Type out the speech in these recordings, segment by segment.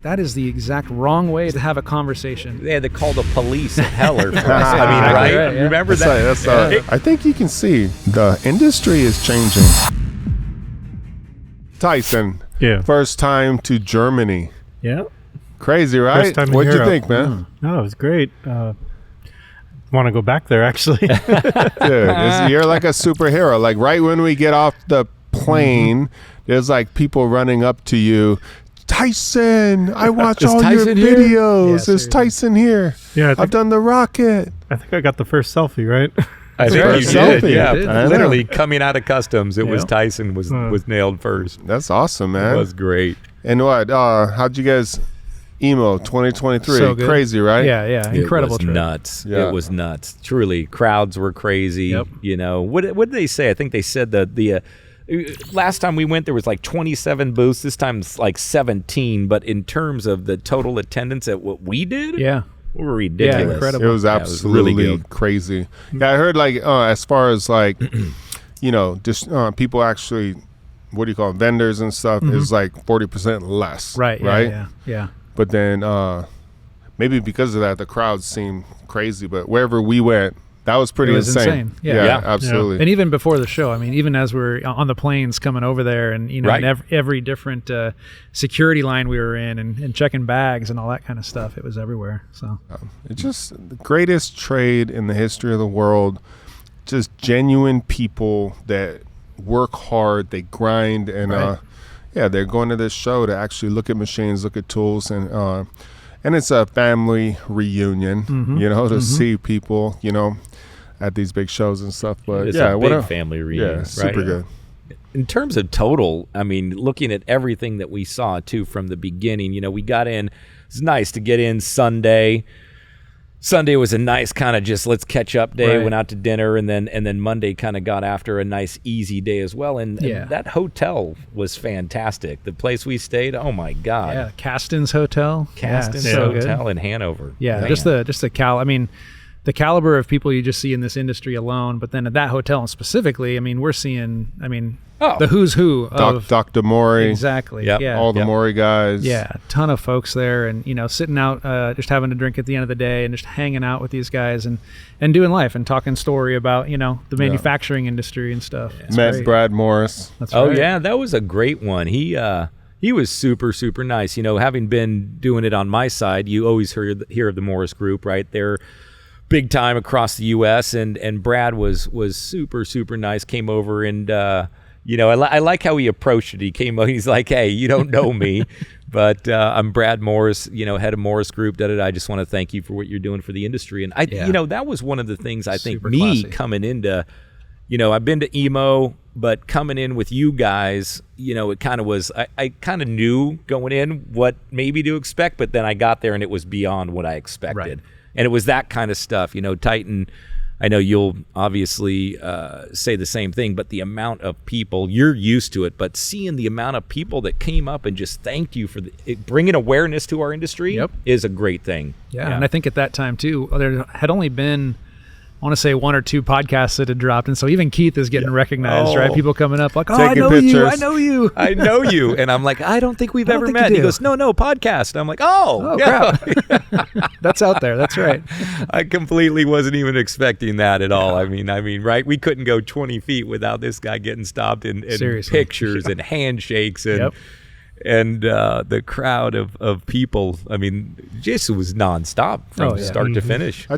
That is the exact wrong way to have a conversation. They had to call the police at Heller for us. I mean, right? Yeah. Remember that? I think you can see the industry is changing. Tyson, first time to Germany. Yeah. Crazy, right? First time in What'd you Europe. think, man? No, it was great. Want to go back there, actually. Dude, you're like a superhero. Like right when we get off the plane, there's like people running up to you. Tyson, I watch all your videos. Yeah, Is Tyson here? Yeah, I've done the rocket. I think I got the first selfie, right? I think Right. you Selfie. did. Yeah, I know. literally coming out of customs, it was Tyson was nailed first. That's awesome, man. It was great. And what? How'd you guys EMO 2023? So good. Crazy, right? Yeah. Incredible It was trip. nuts. Yeah. It was nuts. Truly, crowds were crazy. Yep. You know, what did they say? I think they said the last time we went, there was like 27 booths. This time it's like 17. But in terms of the total attendance at what we did, we were ridiculous. Yeah, incredible. It was absolutely really crazy. Yeah, I heard like as far as like, you know, just people actually, what do you call it, vendors and stuff is like 40% less. Right. Yeah. But then maybe because of that, the crowds seemed crazy. But wherever we went, that was pretty It was insane. Yeah, absolutely. And even before the show, I mean, even as we're on the planes coming over there and, you know, Right. in every different security line we were in and checking bags and all that kind of stuff, it was everywhere. So It's just the greatest trade in the history of the world. Just genuine people that work hard, they grind, and they're going to this show to actually look at machines, look at tools, and it's a family reunion, you know, to see people, you know, at these big shows and stuff. But It's a big family reunion. Yeah, right? super good. In terms of total, I mean, looking at everything that we saw too from the beginning, you know, we got in. It's nice to get in Sunday. Sunday was a nice kind of just let's catch up day. Right. Went out to dinner, and then Monday kind of got after a nice easy day as well. And that hotel was fantastic. The place we stayed, oh my God, yeah, Caston's Hotel. Caston's so good. Hotel in Hanover. Yeah, Man. just the I mean, the caliber of people you just see in this industry alone, but then at that hotel specifically, I mean, we're seeing, the who's who of Dr. Maury. Exactly. Yep. Yeah. All the Maury guys. Yeah, a ton of folks there, and you know, sitting out, just having a drink at the end of the day, and just hanging out with these guys, and doing life, and talking story about, you know, the manufacturing industry and stuff. It's Met great. Brad Morris. That's Oh right. yeah, that was a great one. He was super, super nice. You know, having been doing it on my side, you always hear of the Morris Group, right? They're big time across the U.S. and Brad was super, super nice. Came over and you know, I like how he approached it. He came over, he's like, "Hey, you don't know me, but I'm Brad Morris, you know, head of Morris Group. I just want to thank you for what you're doing for the industry." And you know, that was one of the things I think Super classy. coming into. You know, I've been to EMO, but coming in with you guys, you know, it kind of was, I kind of knew going in what maybe to expect, but then I got there and it was beyond what I expected. Right. And it was that kind of stuff. You know, Titan, I know you'll obviously say the same thing, but the amount of people, you're used to it, but seeing the amount of people that came up and just thanked you for bringing awareness to our industry is a great thing. Yeah, and I think at that time too, there had only been, I want to say, one or two podcasts that had dropped, and so even Keith is getting recognized, right? People coming up like, "Oh, I Taking know pictures. you, I know you, I know you," and I'm like, "I don't think we've ever think met." you He do. goes, "No, podcast." I'm like, "Oh yeah." crap. That's out there. That's right. I completely wasn't even expecting that at all. I mean, right? We couldn't go 20 feet without this guy getting stopped and Seriously. pictures and handshakes and the crowd of people. I mean, just was nonstop from start to finish.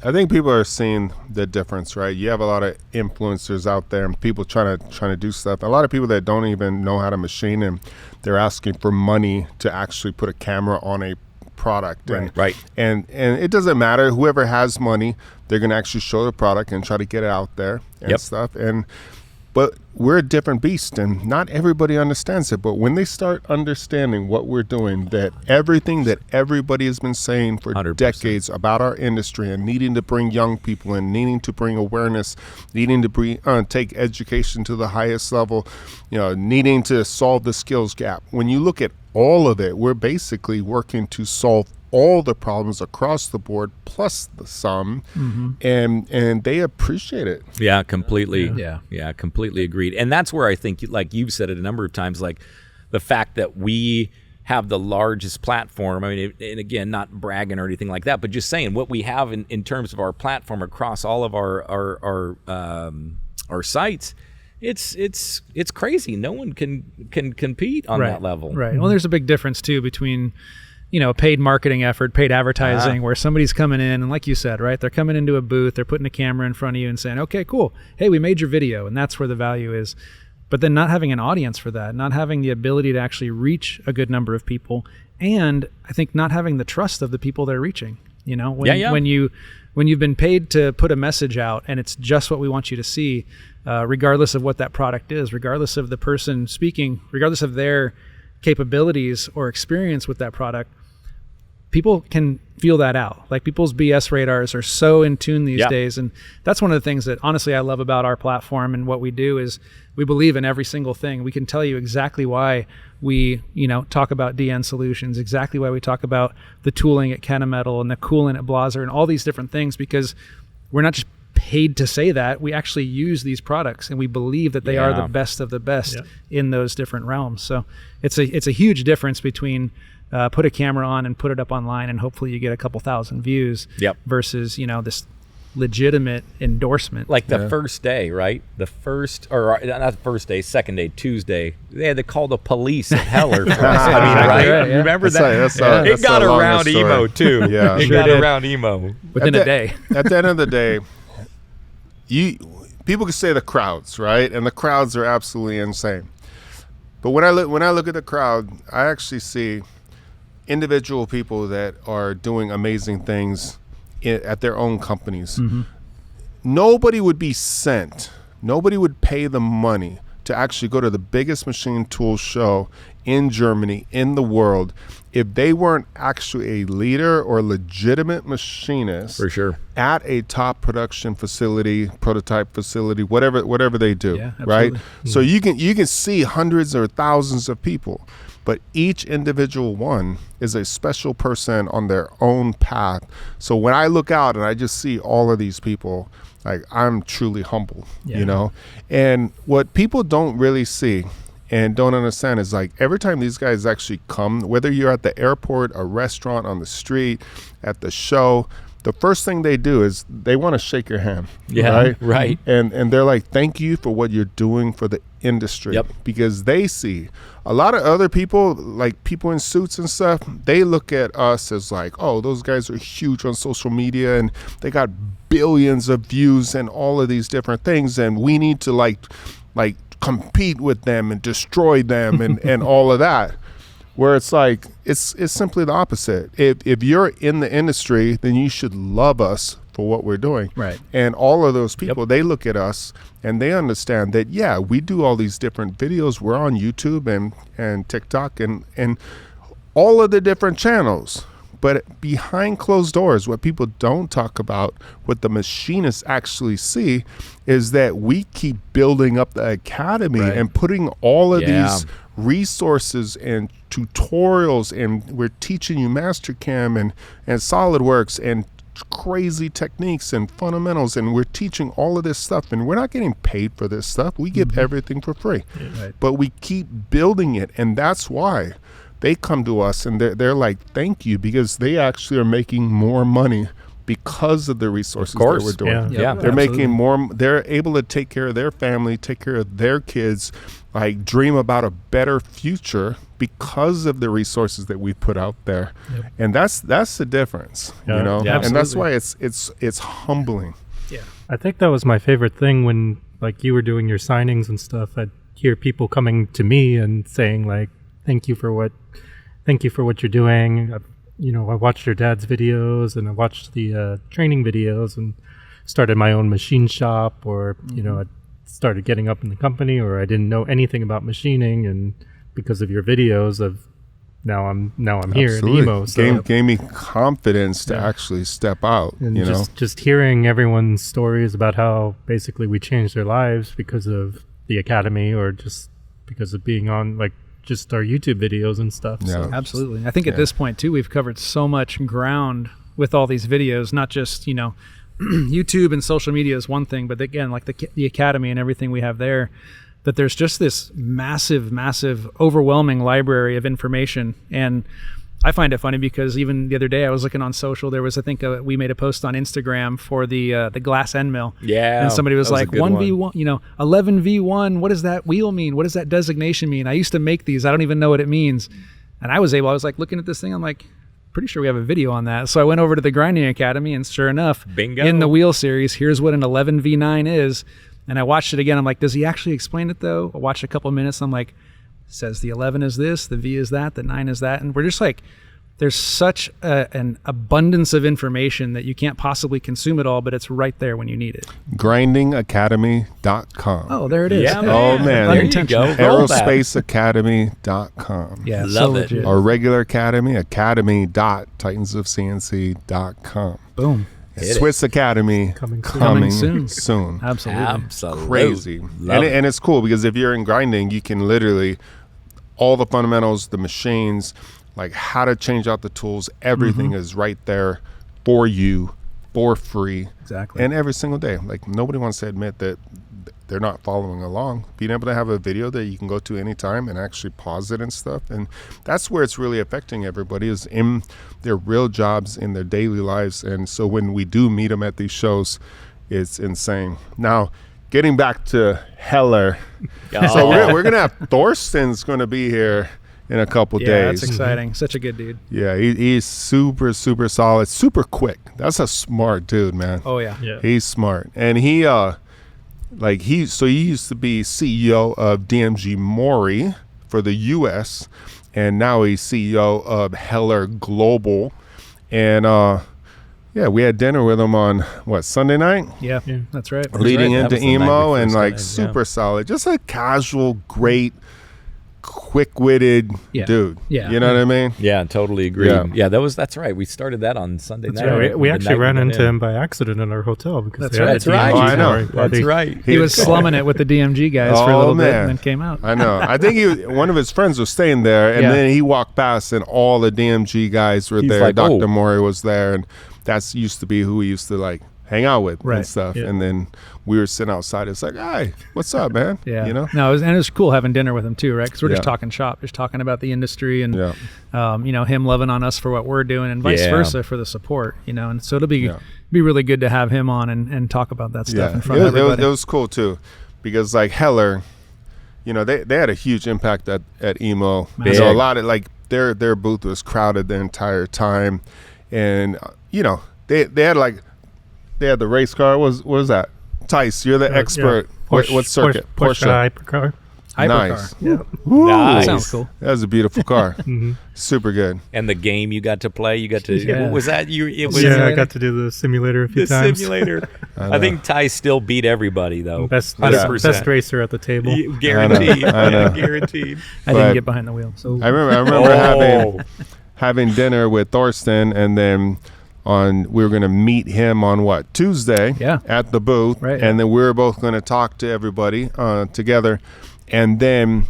I think people are seeing the difference, right? You have a lot of influencers out there and people trying to do stuff. A lot of people that don't even know how to machine, and they're asking for money to actually put a camera on a product. Right. And it doesn't matter. Whoever has money, they're going to actually show the product and try to get it out there and stuff. But we're a different beast, and not everybody understands it. But when they start understanding what we're doing, that everything that everybody has been saying for 100%. decades about our industry and needing to bring young people in, needing to bring awareness, needing to take education to the highest level, you know, needing to solve the skills gap. When you look at all of it, we're basically working to solve all the problems across the board plus the sum, and they appreciate it. Yeah, completely. Yeah. Completely agreed. And that's where I think, like you've said it a number of times, like the fact that we have the largest platform. I mean, and again, not bragging or anything like that, but just saying what we have in terms of our platform across all of our sites. It's crazy. No one can compete on that level. Right. Well, there's a big difference too between, paid marketing effort, paid advertising, where somebody's coming in and, like you said, right, they're coming into a booth, they're putting a camera in front of you and saying, okay, cool. Hey, we made your video, and that's where the value is. But then not having an audience for that, not having the ability to actually reach a good number of people, and I think not having the trust of the people they're reaching. When you've been paid to put a message out and it's just what we want you to see, regardless of what that product is, regardless of the person speaking, regardless of their capabilities or experience with that product, people can feel that out. Like, people's BS radars are so in tune these days. And that's one of the things that honestly I love about our platform and what we do is we believe in every single thing. We can tell you exactly why we, talk about DN Solutions, exactly why we talk about the tooling at Kennametal and the coolant at Blaser and all these different things, because we're not just paid to say that. We actually use these products and we believe that they are the best of the best in those different realms. So it's a huge difference between put a camera on and put it up online and hopefully you get a couple thousand views versus, this legitimate endorsement. Like the first day, right? Not the first day, second day, Tuesday, they had to call the police at Heller for us. I mean, right? You remember that? It got around EMO too. Yeah, it got around EMO within a day. At the end of the day, people can say the crowds, right? And the crowds are absolutely insane. But when I look at the crowd, I actually see individual people that are doing amazing things at their own companies. Mm-hmm. Nobody would pay the money to actually go to the biggest machine tool show in Germany, in the world, if they weren't actually a leader or legitimate machinist for sure at a top production facility, prototype facility, whatever they do, right? Mm-hmm. So you can see hundreds or thousands of people, but each individual one is a special person on their own path. So when I look out and I just see all of these people, like, I'm truly humbled, And what people don't really see and don't understand is, like, every time these guys actually come, whether you're at the airport, a restaurant, on the street, at the show, the first thing they do is they want to shake your hand. Right. And they're like, thank you for what you're doing for the industry. Because they see a lot of other people, like people in suits and stuff, they look at us as like, oh, those guys are huge on social media and they got billions of views and all of these different things, and we need to like compete with them and destroy them and all of that. Where it's like, it's simply the opposite. If you're in the industry, then you should love us for what we're doing. Right. And all of those people, they look at us and they understand that, we do all these different videos. We're on YouTube and TikTok and all of the different channels. But behind closed doors, what people don't talk about, what the machinists actually see, is that we keep building up the academy and putting all of these resources and tutorials, and we're teaching you Mastercam and SolidWorks and crazy techniques and fundamentals, and we're teaching all of this stuff, and we're not getting paid for this stuff. We give everything for free. But we keep building it, and that's why they come to us and they're like, thank you, because they actually are making more money because of the resources that we're doing. They're making more, they're able to take care of their family, take care of their kids, like dream about a better future because of the resources that we put out there. And that's the difference, and that's why it's humbling. I think that was my favorite thing when, like, you were doing your signings and stuff. I'd hear people coming to me and saying, like, thank you for what you're doing. I watched your dad's videos and I watched the training videos and started my own machine shop, or I started getting up in the company, or I didn't know anything about machining, and because of your videos now I'm here in EMO. So gave me confidence to actually step out. And just hearing everyone's stories about how basically we changed their lives because of the academy, or just because of being on, like, just our YouTube videos and stuff. So. Absolutely. I think at this point too, we've covered so much ground with all these videos, not just, YouTube and social media is one thing, but again, like the Academy and everything we have there, that there's just this massive, overwhelming library of information. And I find it funny because even the other day I was looking on social. There was, I think, we made a post on Instagram for the glass end mill. Yeah, and somebody was that was like, a good 1v1, 11v1. What does that wheel mean? What does that designation mean? I used to make these. I don't even know what it means. And I was like looking at this thing. I'm like, pretty sure we have a video on that. So I went over to the Grinding Academy, and sure enough, bingo, in the wheel series, here's what an 11v9 is. And I watched it again. I'm like, does he actually explain it though? I watched a couple of minutes. I'm like, says the 11 is this, the V is that, the 9 is that. And we're just like, there's such an abundance of information that you can't possibly consume it all, but it's right there when you need it. grindingacademy.com. Oh, there it is. Yeah, Oh, man. There you go. Aerospaceacademy.com. Yeah, Love so it. legit. Our regular academy, academy.titansofcnc.com. Boom. Hit it. Swiss Academy Coming soon. Coming soon. soon. Absolutely. Absolutely Crazy. Love it. And it's cool because if you're in grinding, you can literally, all the fundamentals, the machines, like how to change out the tools, everything is right there for you for free. Exactly. And every single day. Like nobody wants to admit that they're not following along. Being able to have a video that you can go to anytime and actually pause it and stuff. And that's where it's really affecting everybody, is in their real jobs, in their daily lives. And so when we do meet them at these shows, it's insane. Now, getting back to Heller. So we're going to have Thorsten's going to be here in a couple yeah, days. that's exciting. Such a good dude. Yeah, he's super solid, super quick. That's a smart dude, man. Oh, yeah. Yeah. He's smart. And he used to be CEO of DMG Mori for the US, and now he's CEO of Heller Global. And yeah, we had dinner with him on Sunday night? Yeah, Yeah. that's right. Leading right. That into was the night EMO, before and Sunday, super solid. Just a casual, great, quick-witted Yeah. dude. Yeah. You know what I mean? Yeah, totally agree. Yeah. Yeah, that's right. We started that on Sunday That's night. right. We The actually night ran we went into in. him by accident in our hotel because That's they had right. That's the right. Oh, I DMG know. party. That's right. He was slumming it with the DMG guys for a Oh, little bit man. and then came out. I know. I think one of his friends was staying there, and Yeah. then he walked past, and all the DMG guys were He's there. like, Dr. "Oh." Mori was there, and that's used to be who we used to like hang out with Right. and stuff. Yeah. And then we were sitting outside. It's like, hey, what's up, man? Yeah. You know? No, it was cool having dinner with him too, right? Because we're just Yeah. talking shop, just talking about the industry and, Yeah. him loving on us for what we're doing and vice Yeah. versa for the support, And so it'll be Yeah. be really good to have him on and talk about that stuff in front of It was, everybody. it was cool too, because like Heller, they had a huge impact at EMO. Big. So a lot of their booth was crowded the entire time, and they had the race car. What was that? Tice, you're the expert. What circuit? Porsche hypercar. Hypercar. Nice. Yeah. Woo. Nice. Sounds cool. That was a beautiful car. hmm Super good. And the game you got to play, you got to. Yeah. What was that? It was Yeah, I simulator? got to do the simulator a few the times. simulator. I I think Ty still beat everybody though. Best 100%. racer at the table. Guaranteed. I know. Guaranteed. I But- didn't get behind the wheel. So I remember Oh. having dinner with Thorsten, and then we were going to meet him on Tuesday Yeah. at the booth, Right. and then we were both going to talk to everybody together, and then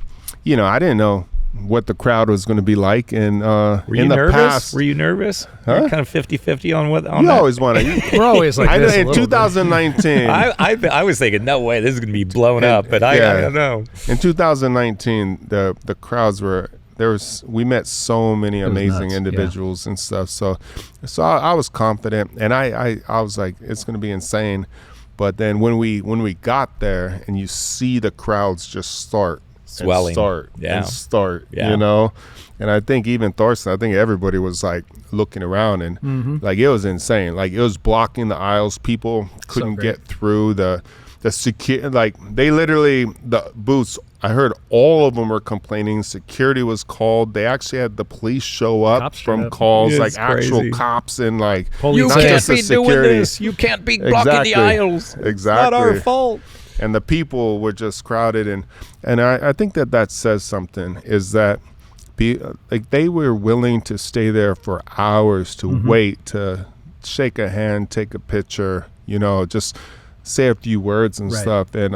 I didn't know what the crowd was going to be like, and Were you in the nervous? past, Were you nervous? Huh? You're kind of 50-50 on what on you that? always want to. we're always like I know this. a in little bit. 2019. I was thinking, no way, this is going to be blown up, but I don't know. In 2019, the crowds were we met so many was amazing nuts, yeah. individuals and stuff. So I was confident, and I was like, it's going to be insane. But then when we got there, and you see the crowds just start Swelling. and start Yeah. and start, Yeah. And I think even Thorsten, I think everybody was like looking around, and like it was insane. Like it was blocking the aisles. People couldn't great. get through the security. Like they literally, the booths, I heard all of them were complaining. Security was called. They actually had the police show up Cops showed from up. calls, Yeah, like it's actual crazy. cops, and like Police You not said- can't just the be doing security. this. You can't be blocking Exactly. the aisles. It's not our Exactly. fault. And the people were just crowded, and I think that says something, is that they were willing to stay there for hours to wait, to shake a hand, take a picture, just say a few words and Right. stuff. And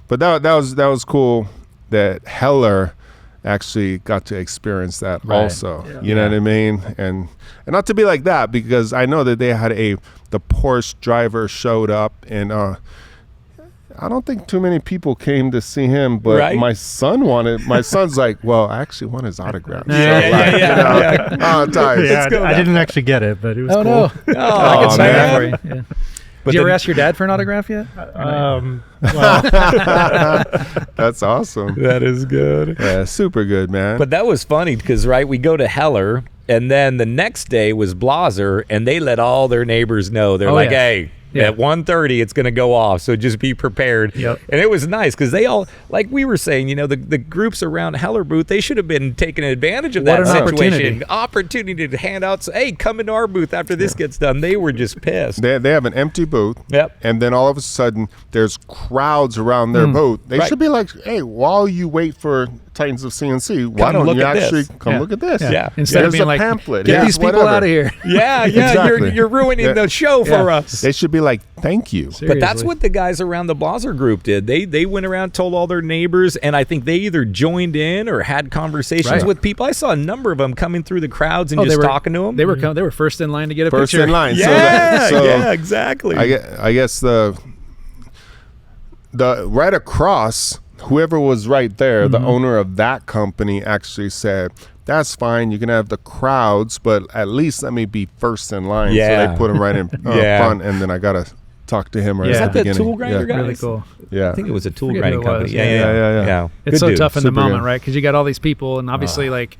but that was cool that Heller actually got to experience that Right. also. You know what I mean? And not to be like that, because I know that they had the Porsche driver showed up, and I don't think too many people came to see him, but Right. my son's like, well, I actually want his autograph. Yeah. Oh, Tyus. Yeah, I didn't actually get it, but it was Oh cool. no! I Oh, can sign that man. for you. Yeah. Did you ever ask your dad for an autograph yet? Well, That's awesome. That is good. Yeah, super good, man. But that was funny because, right, we go to Heller, and then the next day was Blaser, and they let all their neighbors know. They're like, yeah. hey, Yeah. at 1:30, it's going to go off, so just be prepared. Yep. And it was nice because they all, like we were saying, the groups around Heller booth, they should have been taking advantage of What that an situation. Opportunity to hand out, hey, come into our booth after this gets done. They were just pissed. they have an empty booth. Yep. And then all of a sudden, there's crowds around their booth. They Right. should be like, hey, while you wait for Titans of CNC, why don't look you at this. actually come Yeah. look at this? Yeah. Instead of Here's being a like, pamphlet. get Here's these people whatever. out of here. Yeah, Exactly. you're ruining the show for us. They should be like, thank you. But that's Seriously. what the guys around the Blaser group did. They went around, told all their neighbors, and I think they either joined in or had conversations Right. with people. I saw a number of them coming through the crowds and just talking to them. They were first in line to get a First picture. in line. Yeah, So yeah, exactly. I guess the right across, whoever was right there, the owner of that company actually said, that's fine, you can have the crowds, but at least let me be first in line. Yeah. So they put him right in Yeah. front, and then I got to talk to him right Yeah. at Is the that the beginning. tool grinder guy? Really cool. Yeah. I think it was a tool Forget grinding who it was. company. Yeah. It's Good so dude. tough in the Super moment, good. right? Because you got all these people, and obviously, like,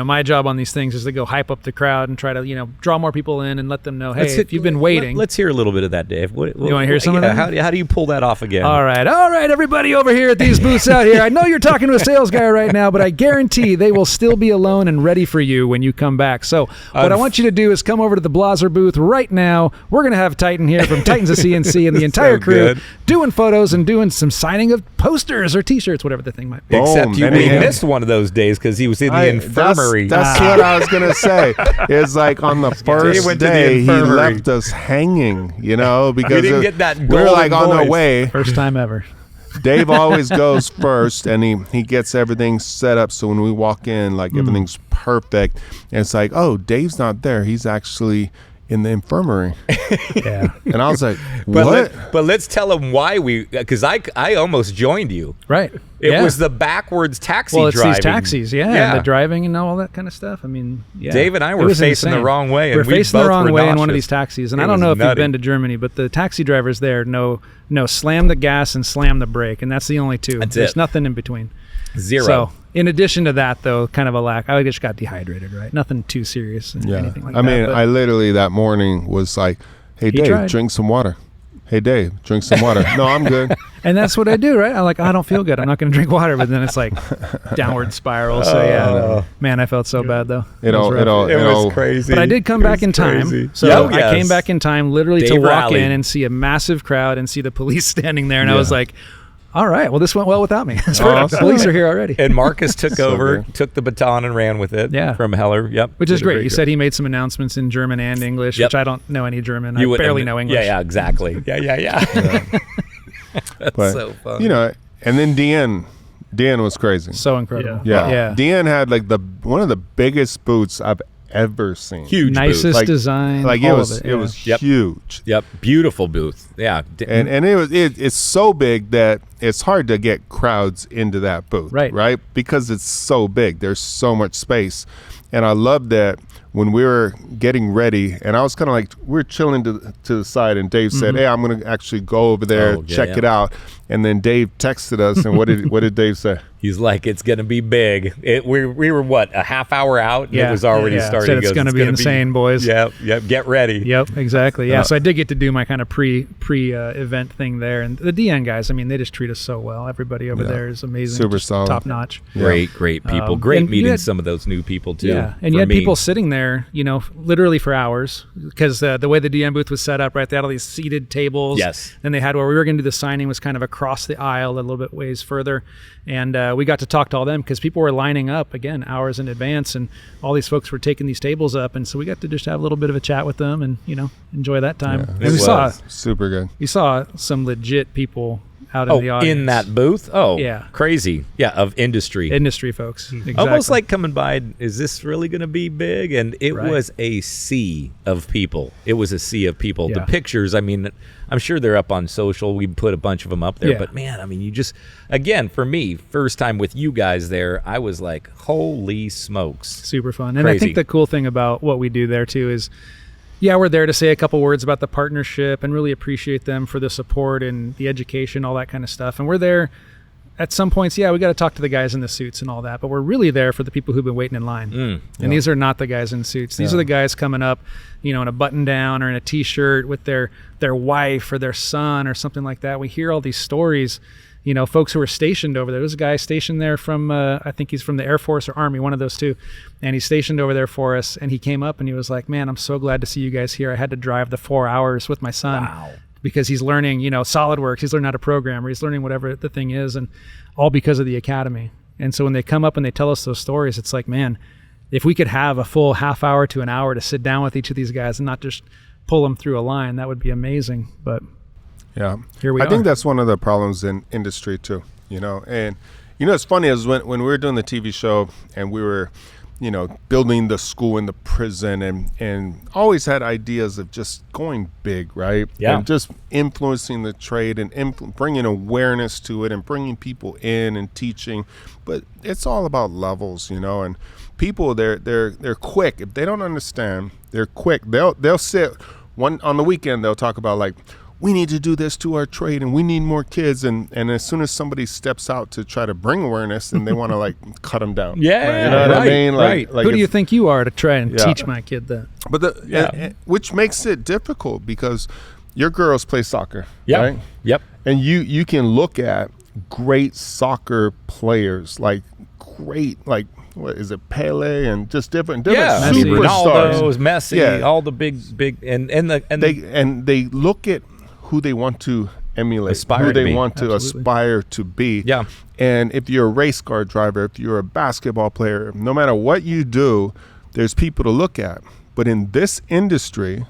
my job on these things is to go hype up the crowd and try to, draw more people in and let them know, hey, if you've been waiting. Let's hear a little bit of that, Dave. You wanna hear some of that? How do you pull that off again? All right, everybody over here at these booths out here. I know you're talking to a sales guy right now, but I guarantee they will still be alone and ready for you when you come back. So what I want you to do is come over to the Blaser booth right now. We're going to have Titan here from Titans of CNC and the entire So crew good. doing photos and doing some signing of posters or T-shirts, whatever the thing might be. Except Boom. we And- missed one of those days because he was in the infirmary. That's what I was gonna say. It's like on the first went to the day he infirmary. left us hanging, because didn't get that we're like golden on our voice. way. First time ever. Dave always goes first, and he gets everything set up. So when we walk in, like everything's perfect. And it's like, oh, Dave's not there. He's actually in the infirmary. Yeah. And I was like, But what? but let's tell them why because I almost joined you. Right. It was the backwards taxi Well, it's driving. these taxis, and the driving and all that kind of stuff. I mean, yeah. Dave and I It were was facing the insane. wrong way, and We're we facing the both wrong were way in one of nauseous. these taxis, and It I don't was know if you've nutty. been to Germany, but the taxi drivers there know slam the gas and slam the brake, and that's the only two. That's There's it. nothing in between. Zero. So, in addition to that, though, kind of a lack. I just got dehydrated, right? Nothing too serious, and anything like I mean, that. I literally that morning was like, hey, Dave, tried. drink some water. Hey, Dave, drink some water. No, I'm good. and that's what I do, right? I'm like, I don't feel good. I'm not going to drink water, but then it's like downward spiral. So yeah, man, I felt so bad though. It all, It was crazy. But I did come back in time. So Yep. I Yes. came back in time literally to Dave walk rallied. in and see a massive crowd and see the police standing there. And I was like, all right, well, this went well without me. It's perfect. The police are here already. And Marcus took So over, good. took the baton and ran with it. Yeah. From Heller. Yep. Which is Did a great. He said he made some announcements in German and English, Yep. which I don't know any German. I You wouldn't barely have- know English. Yeah, exactly. Yeah. That's But, so funny. and then Deanne was crazy. So incredible. Yeah. Deanne had like one of the biggest boots I've ever seen. Huge Nicest booth. Like- design. Like all it was of it, yeah. was Yep. huge. Yep. Beautiful booth. Yeah. And it's so big that it's hard to get crowds into that booth. Right. Because it's so big. There's so much space. And I love that when we were getting ready, and I was kind of like, we're chilling to the side, and Dave said, hey, I'm going to actually go over there, Oh, yeah, check yeah. it out. And then Dave texted us, and what did Dave say? He's like, it's going to be big. We were what, a half hour out? And Yeah. it was already Yeah. starting. Said He it's goes, gonna be insane, boys. Yep. Get ready. Yep, exactly. Yeah, so I did get to do my kind of pre event thing there, and the DN guys. I mean, they just treat us so well. Everybody over there is amazing, Super just solid. top notch. Great people. Great and you meeting had- some of those new people too. Yeah, and you for had me. people sitting there, literally for hours, because the way the DN booth was set up, right? They had all these seated tables. Yes. And they had where we were going to do the signing was kind of across the aisle a little bit ways further, and we got to talk to all them because people were lining up again hours in advance, and all these folks were taking these tables up, and so we got to just have a little bit of a chat with them and enjoy that time. And it we saw was. Super good. you saw some legit people out in the audience. In that booth? Oh, Yeah. crazy. Yeah, of industry. Industry folks. Exactly. Almost like coming by, is this really going to be big? And it Right. was a sea of people. It was a sea of people. Yeah. The pictures, I mean, I'm sure they're up on social. We put a bunch of them up there. Yeah. But, man, I mean, you just, again, for me, first time with you guys there, I was like, holy smokes. Super fun. And I Crazy. think the cool thing about what we do there, too, is yeah, we're there to say a couple words about the partnership and really appreciate them for the support and the education, all that kind of stuff. And we're there at some points, yeah, we got to talk to the guys in the suits and all that, but we're really there for the people who've been waiting in line. And these are not the guys in suits. These are the guys coming up, in a button down or in a t-shirt with their wife or their son or something like that. We hear all these stories, folks who are stationed over there. There's a guy stationed there from, I think he's from the Air Force or Army, one of those two. And he's stationed over there for us. And he came up and he was like, man, I'm so glad to see you guys here. I had to drive the 4 hours with my son. Wow. Because he's learning, SolidWorks, he's learning how to program, or he's learning whatever the thing is, and all because of the academy. And so when they come up and they tell us those stories, it's like, man, if we could have a full half hour to an hour to sit down with each of these guys and not just pull them through a line, that would be amazing. But Yeah. here we I are. think that's one of the problems in industry too, and it's funny is when we were doing the TV show and we were, building the school and the prison and always had ideas of just going big, right? Yeah. And just influencing the trade and bringing awareness to it and bringing people in and teaching. But it's all about levels, and people, they're quick. If they don't understand, they're quick. They'll sit on the weekend, they'll talk about like, we need to do this to our trade and we need more kids. And as soon as somebody steps out to try to bring awareness, then they want to like cut them down. Yeah, You know what I mean? right. Like who do you it's- think you are to try and Yeah. teach my kid that? But Yeah. which makes it difficult because your girls play soccer, Yep. right? Yep. And you can look at great soccer players, like what is it, Pele and just different Yeah. Messi. superstars. Ronaldo's, Messi, Yeah. all the big, and They look at who they want to emulate, Aspire who to they be. want to Absolutely. aspire to be. Yeah. And if you're a race car driver, if you're a basketball player, no matter what you do, there's people to look at. But in this industry,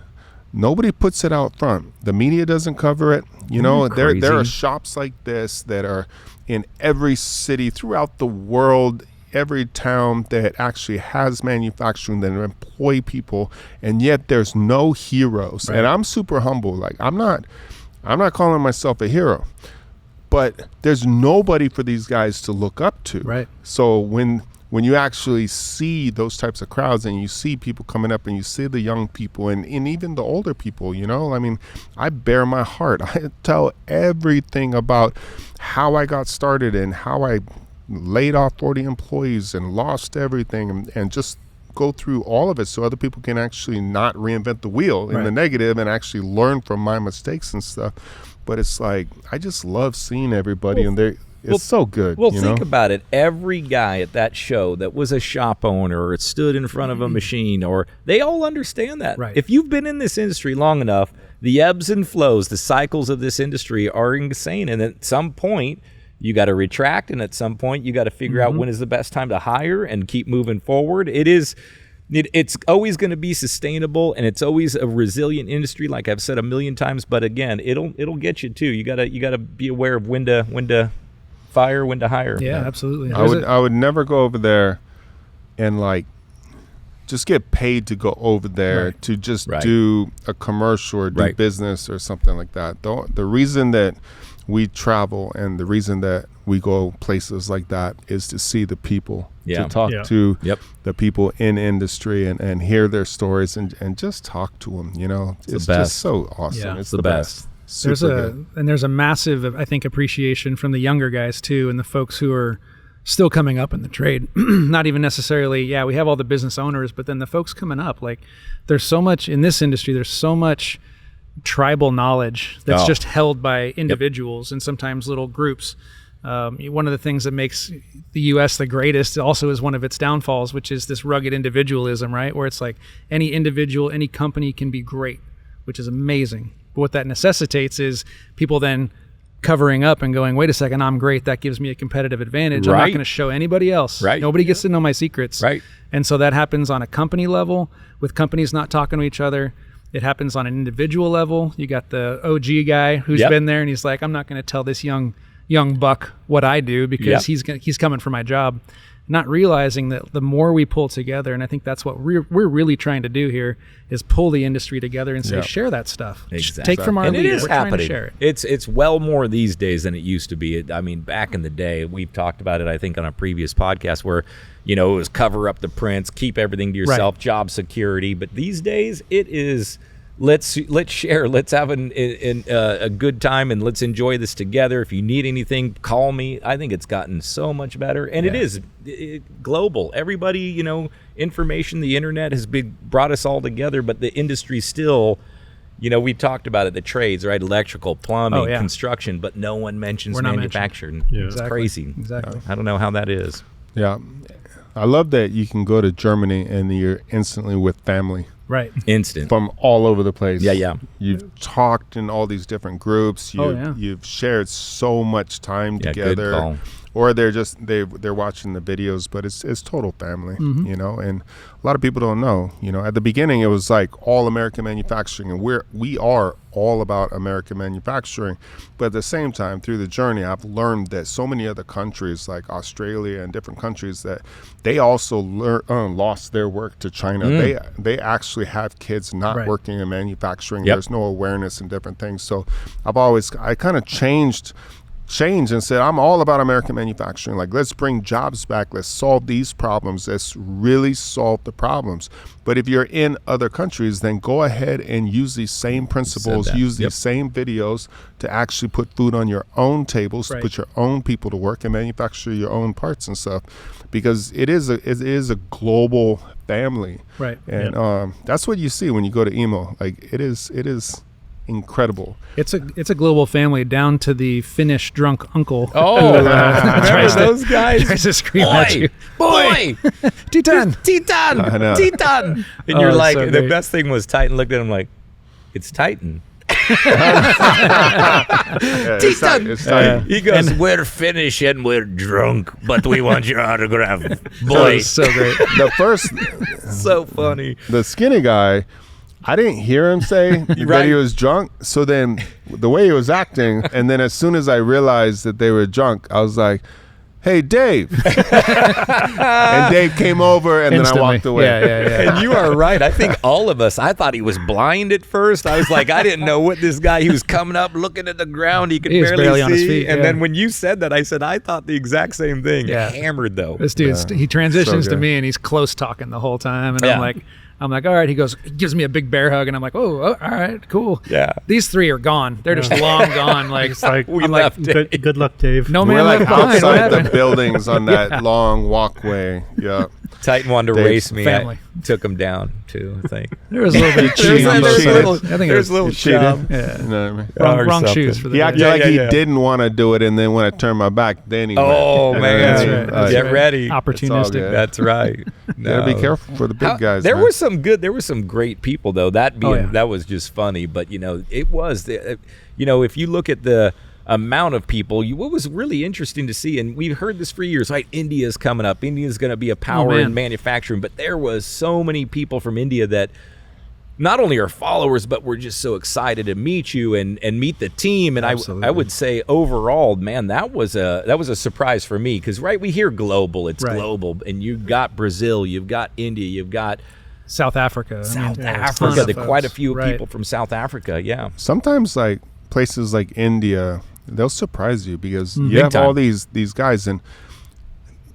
nobody puts it out front. The media doesn't cover it. There crazy? are shops like this that are in every city throughout the world, every town that actually has manufacturing, that employ people, and yet there's no heroes. Right. And I'm super humble. Like I'm not calling myself a hero, but there's nobody for these guys to look up to. Right. So when you actually see those types of crowds and you see people coming up and you see the young people and even the older people, I bare my heart. I tell everything about how I got started and how I laid off 40 employees and lost everything and just go through all of it so other people can actually not reinvent the wheel in the Right. negative and actually learn from my mistakes and stuff. But it's like, I just love seeing everybody and it's so good. Well, you think know? about it. Every guy at that show that was a shop owner or stood in front of a machine, or they all understand that. Right. If you've been in this industry long enough, the ebbs and flows, the cycles of this industry are insane. And at some point, you got to retract, and at some point, you got to figure out when is the best time to hire and keep moving forward. It's always going to be sustainable, and it's always a resilient industry, like I've said a million times. But again, it'll get you too. You gotta be aware of when to fire, when to hire. Yeah, absolutely. I would never go over there and like just get paid to go over there Right. to just Right. do a commercial or do Right. business or something like that. The reason that we travel and the reason that we go places like that is to see the people, Yeah. to talk Yeah. to Yep. the people in industry and hear their stories and just talk to them. It's the best. just so awesome. Yeah. It's The the best. best. there's Super good. there's a massive, I think, appreciation from the younger guys too, and the folks who are still coming up in the trade. Not even necessarily, we have all the business owners, but then the folks coming up, like there's so much in this industry, there's so much tribal knowledge that's Oh. just held by individuals and sometimes little groups. One of the things that makes the U.S. the greatest also is one of its downfalls, which is this rugged individualism, right? Where it's like any individual, any company can be great, which is amazing. But what that necessitates is people then covering up and going, wait a second, I'm great. That gives me a competitive advantage. I'm not Right. going to show anybody else. Right. Nobody gets to know my secrets. Right. And so that happens on a company level with companies not talking to each other. It happens on an individual level. You got the OG guy who's been there, and he's like, I'm not going to tell this young buck what I do because he's coming for my job. Not realizing that the more we pull together, and I think that's what we're really trying to do here, is pull the industry together and say, share that stuff. Exactly. Take from our and leader. it is we're happening. Trying to share it. It's well more these days than it used to be. I mean, back in the day, we've talked about it, I think, on a previous podcast where, it was cover up the prints, keep everything to yourself, job security. But these days, it is... Let's share. Let's have a good time, and let's enjoy this together. If you need anything, call me. I think it's gotten so much better, and it is global. Everybody, information, the internet has brought us all together, but the industry still, we talked about it, the trades, right? Electrical, plumbing, construction, but no one mentions manufacturing. Yeah. It's crazy. Exactly. I don't know how that is. Yeah. I love that you can go to Germany and you're instantly with family. Right. Instant. From all over the place. Yeah. You've talked in all these different groups. You've shared so much time together. Good call. Or they're watching the videos, but it's total family, and a lot of people don't know. At the beginning it was like all American manufacturing, and we are all about American manufacturing. But at the same time, through the journey, I've learned that so many other countries like Australia and different countries that they also lost their work to China. They actually have kids not working in manufacturing. There's no awareness and different things. So I kind of changed and said, I'm all about American manufacturing. Like, let's bring jobs back. Let's solve these problems. Let's really solve the problems. But if you're in other countries, then go ahead and use these same principles, use these same videos to actually put food on your own tables, to put your own people to work and manufacture your own parts and stuff, because it is a global family. Right. And that's what you see when you go to EMO. Like, it is incredible. It's a global family down to the Finnish drunk uncle. Oh, remember those guys? Tries to scream at you. Boy! Titan! Titan! Titan! And you're like, the best thing was Titan looked at him like, it's Titan. Titan! It's Titan. He goes, we're Finnish and we're drunk, but we want your autograph. Boy. So great. The first... So funny. The skinny guy... I didn't hear him say that he was drunk. So then the way he was acting, and then as soon as I realized that they were drunk, I was like, hey, Dave. And Dave came over, and Instantly. then I walked away. Yeah. And you are right. I think all of us, I thought he was blind at first. I was like, I didn't know what this guy, he was coming up, looking at the ground. He could He was barely barely see. on his feet, and then when you said that, I said, I thought the exact same thing. Yeah. Hammered, though. This dude, he transitions So to good. me, and he's close talking the whole time, and I'm like, all right. He gives me a big bear hug, and I'm like, oh, all right, cool. Yeah. These three are gone. They're just long gone. Like, It's like, We I'm left like, good luck, Dave. no We're man like left behind. What outside the happened? buildings on that long walkway. Yeah. Titan wanted to Dave's race me. family. I took him down, too, I think. There was a little bit of Cheating. cheating on both Cheating. sides. I think it was a little cheated. chub. yeah. You know what I mean? Or wrong something. shoes for the He day. acted Yeah, like yeah, he yeah. didn't want to do it, and then when I turned my back, then he Oh, went. man. That's Yeah. right. That's Get right. ready. Opportunistic. good. That's right. Gotta be careful for the big guys. There man. were some great people though. That was just funny. But it was if you look at the amount of people, what was really interesting to see, and we've heard this for years, right? India's coming up. India's going to be a power in manufacturing, but there was so many people from India that not only are followers, but we're just so excited to meet you and meet the team. And I would say overall, man, that was a surprise for me because we hear global, it's global, and you've got Brazil, you've got India, you've got South Africa. Africa. Quite a few people from South Africa. Yeah. Sometimes like places like India, they'll surprise you because you Big have time. all these guys and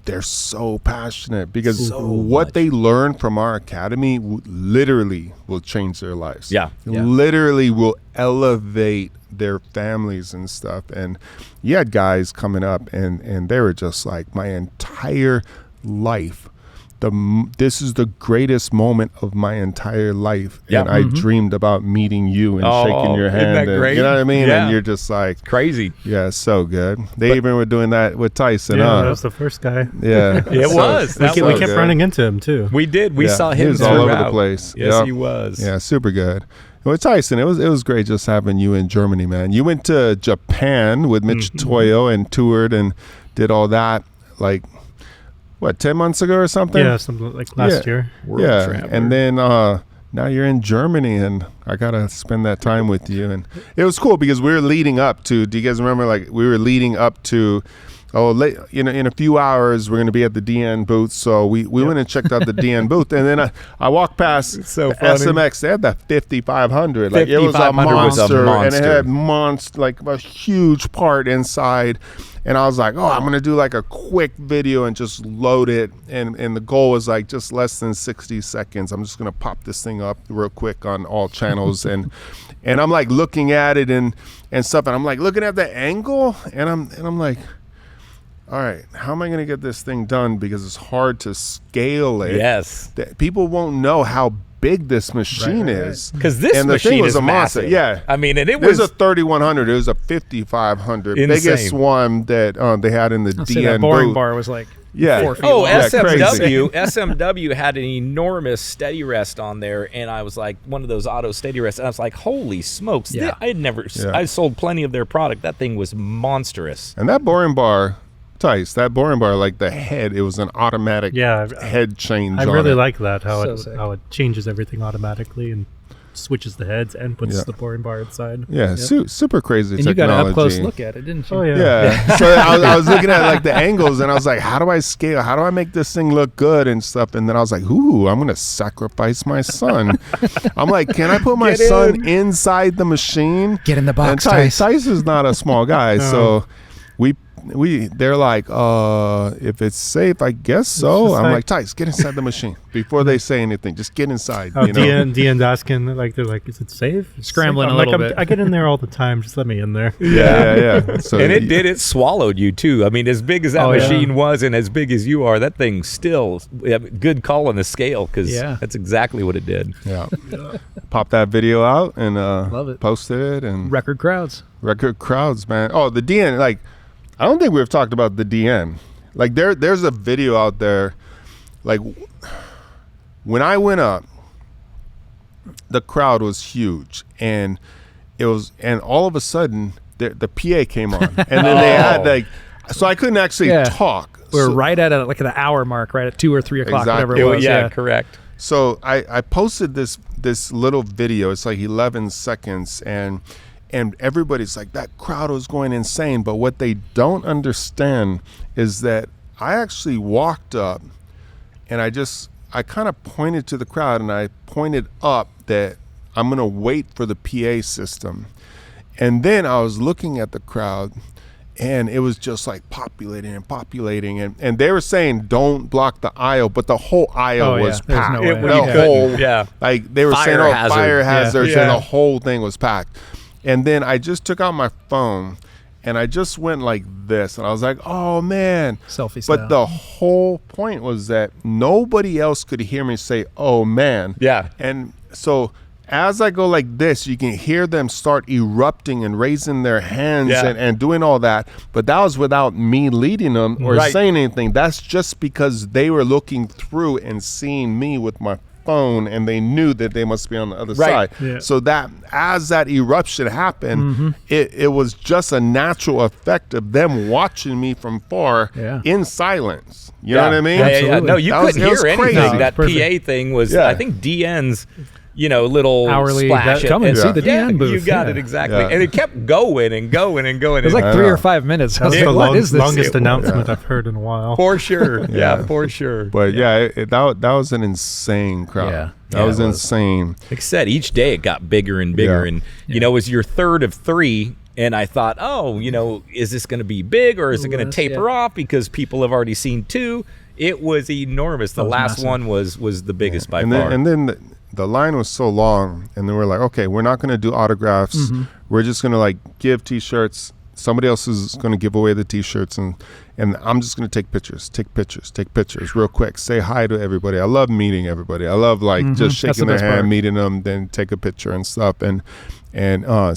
they're so passionate because what much. they learn from our academy literally will change their lives. Yeah. Literally will elevate their families and stuff. And you had guys coming up and they were just like, my entire life, this is the greatest moment of my entire life. Yeah. And I dreamed about meeting you and shaking your isn't hand. that And, great? you know what I mean? Yeah. And you're just like, Crazy. yeah, so good. They even were doing that with Tyson. Yeah, that was the first guy. Yeah. It was. We That kept was- running into him too. We did. We Yeah, saw he him was all over the throughout. place. Yes, Yep. he was. Yeah, super good. And with Tyson, it was great just having you in Germany, man. You went to Japan with Mitch Toyo and toured and did all that, like, what, 10 months ago or something? Yeah, something like last year. World Yeah, traveler. and then now you're in Germany, and I gotta spend that time with you. And it was cool because we were leading up to. Do you guys remember? Like we were leading up to. In a few hours we're going to be at the DN booth. So we went and checked out the DN booth, and then I walked past so the funny. SMX. They had that 5500. Like it was a 5500 was a monster, and it monster. had like a huge part inside. And I was like, I'm going to do like a quick video and just load it. And the goal was like just less than 60 seconds. I'm just going to pop this thing up real quick on all channels. and I'm like looking at it and stuff. And I'm like looking at the angle, and I'm like, all right, how am I going to get this thing done? Because it's hard to scale it. Yes. People won't know how big this machine is. Because this and the machine thing was is a monster. massive. Yeah. I mean, and it There's was a 3100. It was a 5500. Insane. Biggest one that they had in the I'll say DN that boring booth. bar was like 4 feet Oh, long. SMW had an enormous steady rest on there, and I was like, one of those auto steady rests, and I was like, holy smokes. Yeah. I sold plenty of their product. That thing was monstrous. And that boring bar, Tice, that boring bar, like the head, it was an automatic head change. I on really it. like that So sick. how it changes everything automatically and switches the heads and puts the boring bar inside. Yeah, super crazy And you got technology. an up close look at it, didn't you? Oh yeah. Yeah. So I was looking at like the angles, and I was like, how do I scale? How do I make this thing look good and stuff? And then I was like, ooh, I'm going to sacrifice my son. I'm like, can I put my son inside the machine? Get in the box, And Tice. Tice is not a small guy, so they're like, if it's safe, I guess so. I'm like, Tice, get inside the machine before they say anything. Just get inside. Oh, DN's asking, they're like, is it safe? It's Scrambling safe. a little bit. I get in there all the time. Just let me in there. Yeah. So And it swallowed you too. I mean, as big as that machine was, and as big as you are, that thing still good call on the scale, because that's exactly what it did. Yeah. Pop that video out and Love it. posted it, and Record crowds. record crowds, man. Oh, the DN, like, I don't think we've talked about the DN. Like there's a video out there, like when I went up, the crowd was huge, and all of a sudden the PA came on, and then they had like, so I couldn't actually talk. We were right at like the hour mark, right at 2 or 3 o'clock, whatever it was. Yeah, correct. So I posted this little video. It's like 11 seconds, and everybody's like, that crowd was going insane. But what they don't understand is that I actually walked up, and I kind of pointed to the crowd, and I pointed up that I'm going to wait for the PA system. And then I was looking at the crowd, and it was just like populating. And they were saying, don't block the aisle, but the whole aisle was packed. No way. Like they were saying, fire hazard. And the whole thing was packed. And then I just took out my phone, and I just went like this, and I was like, oh man. Selfie style. But the whole point was that nobody else could hear me say, oh man. Yeah. And so as I go like this, you can hear them start erupting and raising their hands and doing all that. But that was without me leading them or saying anything. That's just because they were looking through and seeing me with my phone, and they knew that they must be on the other side. Yeah. So that as that eruption happened, it was just a natural effect of them watching me from far in silence. You know what I mean? Yeah. No, you couldn't hear anything. Crazy. That PA thing was, I think DN's, little hourly splash. Come and see the DN booth. You got it, exactly. Yeah. And it kept going and going and going. It was like 3 or 5 minutes. That's the longest announcement I've heard in a while. For sure. For sure. But that was an insane crowd. Yeah. That was insane. Like I said, each day it got bigger and bigger. And, it was your third of 3. And I thought, is this going to be big, or is it going to taper off because people have already seen 2? It was enormous. The last one was the biggest by far. And then the line was so long, and then we're like, okay, we're not going to do autographs. We're just going to like give T-shirts. Somebody else is going to give away the T-shirts, and I'm just going to take pictures real quick. Say hi to everybody. I love meeting everybody. I love like just shaking their hand, meeting them, then take a picture and stuff. And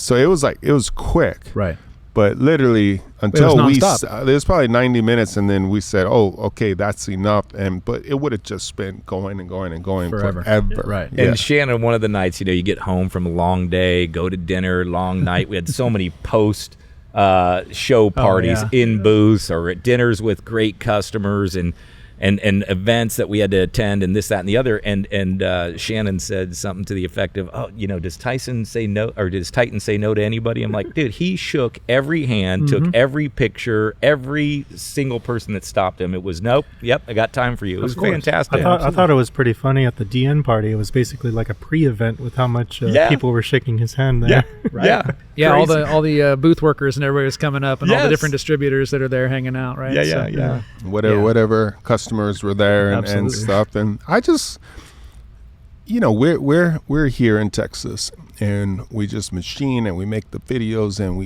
so it was quick. Right. But literally until it was probably 90 minutes, and then we said, oh, okay, that's enough. But it would have just been going and going and going forever. Right. Yeah. And Shannon, one of the nights, you get home from a long day, go to dinner, long night. We had so many post show parties in booths or at dinners with great customers, and and events that we had to attend and this, that, and the other. And Shannon said something to the effect of, oh, does Tyson say no, or does Titan say no to anybody? I'm like, dude, he shook every hand, took every picture, every single person that stopped him. It was, nope, yep, I got time for you. It was fantastic. I thought it was pretty funny at the DN party. It was basically like a pre-event with how much people were shaking his hand there. Yeah, right. Yeah, all the booth workers and everybody was coming up, and all the different distributors that are there hanging out, right? Yeah. Whatever customers were there and stuff. And I just, we're here in Texas, and we just machine and we make the videos and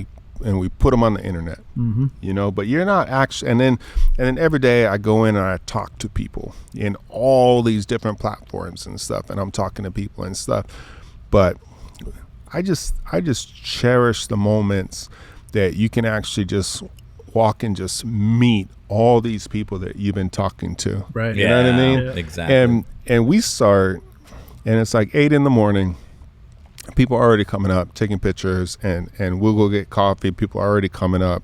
we put them on the internet. But you're not actually. And then every day I go in and I talk to people in all these different platforms and stuff, and I'm talking to people and stuff. But I just cherish the moments that you can actually just walk and just meet all these people that you've been talking to. Right. You know what I mean? Yeah, exactly. And we start, and it's like 8 a.m. People are already coming up, taking pictures, and we'll go get coffee. People are already coming up,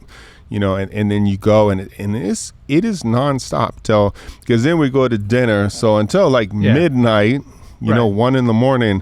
and then you go, and it is nonstop till, because then we go to dinner. So until like midnight, 1 a.m,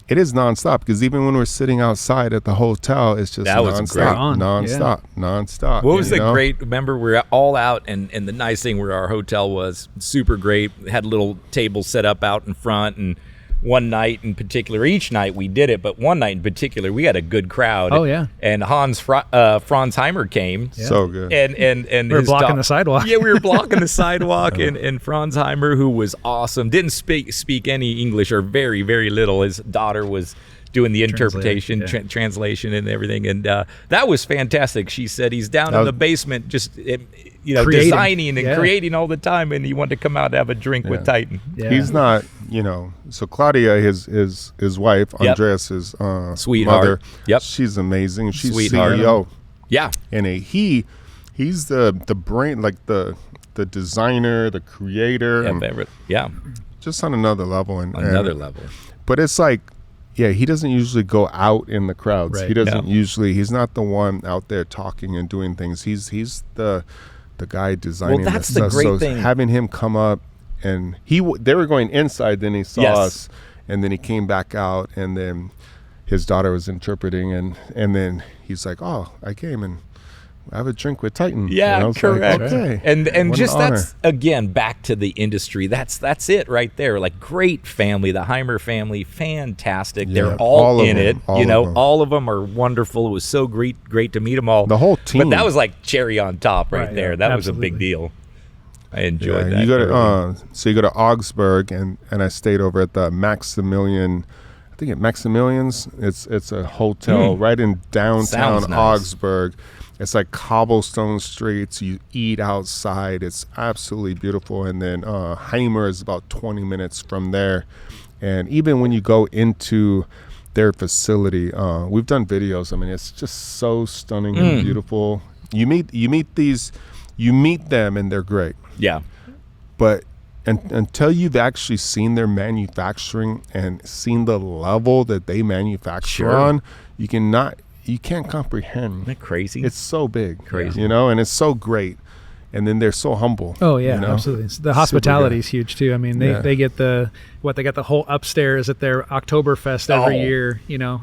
it is nonstop, because even when we're sitting outside at the hotel, it's just nonstop. What was the great? Remember, we were all out, and the nice thing where our hotel was super great. Had a little table set up out in front, and one night in particular, each night we did it, but one night in particular, we had a good crowd. Oh yeah. And Franz Haimer came. Yeah. So good. And we were blocking the sidewalk. Yeah, we were blocking the sidewalk, and Franz Haimer, who was awesome, didn't speak any English, or very, very little. His daughter was doing the interpretation, translation, and everything, and that was fantastic. She said he's down in the basement, just designing and creating all the time, and he wanted to come out and have a drink with Titan. Yeah. He's not, So Claudia, his wife, Andreas, his sweetheart. Mother, she's amazing. She's Sweetheart. CEO. Yeah, and he's the brain, like the designer, the creator, just on another level. Another level. But it's like, he doesn't usually go out in the crowds. Right. He doesn't usually. He's not the one out there talking and doing things. He's the guy designing. Well, that's the the great so thing. Having him come up, and they were going inside. Then he saw us, and then he came back out, and then his daughter was interpreting, and then he's like, "Oh, I came and I have a drink with Titan." Yeah, correct. Like, okay. And just that's, again, back to the industry. That's it right there. Like, great family, the Haimer family, fantastic. Yeah, they're all in of it. them. All of them are wonderful. It was so great to meet them all. The whole team. But that was like cherry on top right there. That was a big deal. I enjoyed that. You go to you go to Augsburg, and I stayed over at the Maximilian. I think at Maximilian's. It's a hotel right in downtown Augsburg. It's like cobblestone streets. You eat outside. It's absolutely beautiful. And then Haimer is about 20 minutes from there. And even when you go into their facility, we've done videos. I mean, it's just so stunning and beautiful. You meet them, and they're great. Yeah. But until you've actually seen their manufacturing and seen the level that they manufacture on, you can't comprehend. Isn't that crazy? It's so big. Crazy. And it's so great. And then they're so humble. Oh yeah, absolutely. The hospitality is huge too. I mean, they get they got the whole upstairs at their Oktoberfest every year,